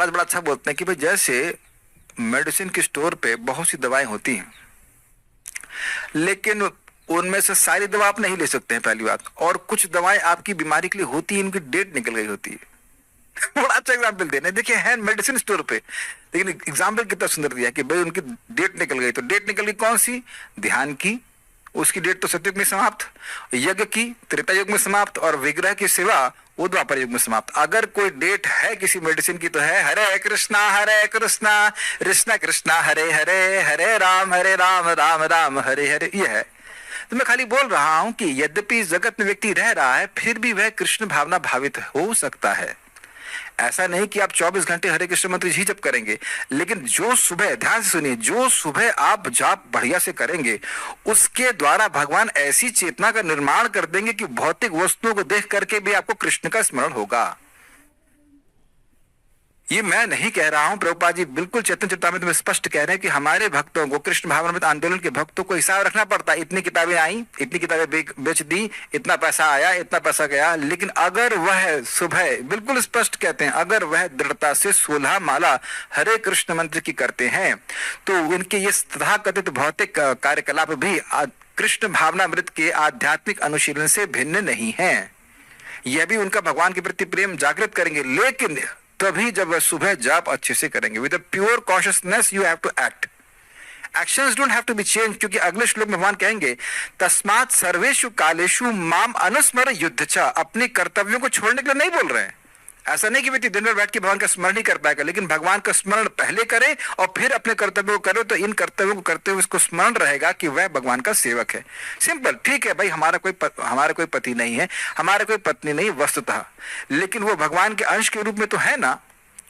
आज बड़ा अच्छा बोलते हैं कि भाई जैसे मेडिसिन की स्टोर पे बहुत सी दवाएं होती हैं, लेकिन उनमें से सारी दवा आप नहीं ले सकते हैं, पहली बात। और कुछ दवाएं आपकी बीमारी के लिए होती हैं, इनकी डेट निकल गई होती है। बड़ा अच्छा एग्जाम्पल देने, देखिए है मेडिसिन स्टोर पे, लेकिन एग्जाम्पल कितना सुंदर दिया कि भाई उनकी डेट निकल गई। तो डेट निकल गई कौन सी? ध्यान की, उसकी डेट तो सतयुग में समाप्त, यज्ञ की त्रेता युग में समाप्त, और विग्रह की सेवा वो द्वापर युग में समाप्त। अगर कोई डेट है किसी मेडिसिन की तो है हरे कृष्णा कृष्णा कृष्णा हरे हरे, हरे राम राम राम हरे हरे। ये है। तो मैं खाली बोल रहा हूं कि यद्यपि जगत में व्यक्ति रह रहा है, फिर भी वह कृष्ण भावना भावित हो सकता है। ऐसा नहीं कि आप 24 घंटे हरे कृष्ण मंत्र ही जप करेंगे, लेकिन जो सुबह, ध्यान से सुनिए, जो सुबह आप जाप बढ़िया से करेंगे, उसके द्वारा भगवान ऐसी चेतना का निर्माण कर देंगे कि भौतिक वस्तुओं को देख करके भी आपको कृष्ण का स्मरण होगा। ये मैं नहीं कह रहा हूं, प्रभुपाद जी बिल्कुल चैतन्य चरितामृत में स्पष्ट कह रहे हैं कि हमारे भक्तों को, कृष्ण भावनामृत आंदोलन के भक्तों को हिसाब रखना पड़ता है। इतनी किताबें आई, इतनी किताबें बेच दी, इतना पैसा आया, इतना पैसा गया। लेकिन अगर वह सुबह, बिल्कुल स्पष्ट कहते हैं, अगर वह दृढ़ता से 16 माला हरे कृष्ण मंत्र की करते हैं, तो उनके ये तथाकथित भौतिक कार्यकलाप भी कृष्ण भावनामृत के आध्यात्मिक अनुशीलन से भिन्न नहीं है। यह भी उनका भगवान के प्रति प्रेम जागृत करेंगे, लेकिन तभी जब वह सुबह जाप अच्छे से करेंगे। With a pure consciousness you have to act. Actions don't have to be change, क्योंकि अगले श्लोक में भगवान कहेंगे तस्मात् सर्वेषु कालेषु माम अनुस्मर युद्धचा। अपने कर्तव्यों को छोड़ने के लिए नहीं बोल रहे हैं। ऐसा नहीं कि व्यक्ति दिन भर बैठ के भगवान का स्मरण ही कर पाएगा, लेकिन भगवान का स्मरण पहले करे और फिर अपने कर्तव्यों को करे, तो इन कर्तव्यों को करते हुए उसको स्मरण रहेगा कि वह भगवान का सेवक है। सिंपल। ठीक है भाई, हमारा कोई पति नहीं है, हमारा कोई पत्नी नहीं वस्तुतः, लेकिन वो भगवान के अंश के रूप में तो है ना,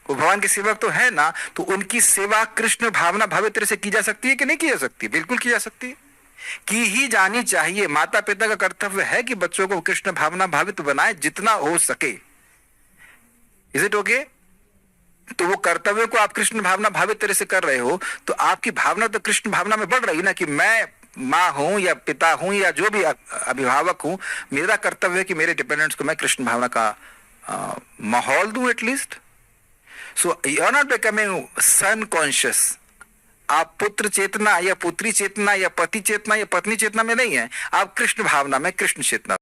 वो भगवान के सेवक तो है ना। तो उनकी सेवा कृष्ण भावना भावित तरह से की जा सकती है कि नहीं की जा सकती? बिल्कुल की जा सकती है, की ही जानी चाहिए। माता पिता का कर्तव्य है कि बच्चों को कृष्ण भावना भावित बनाए जितना हो सके। Is it okay? तो वो कर्तव्यों को आप कृष्ण भावना भावित तरह से कर रहे हो, तो आपकी भावना तो कृष्ण भावना में बढ़ रही ना, कि मैं माँ हूं या पिता हूं या जो भी अभिभावक हूं, मेरा कर्तव्य है कि मेरे डिपेंडेंट्स को मैं कृष्ण भावना का माहौल दूं at least. So you are not becoming son conscious. आप पुत्र चेतना या पुत्री चेतना या पति चेतना या पत्नी चेतना में नहीं है, आप कृष्ण भावना में, कृष्ण चेतना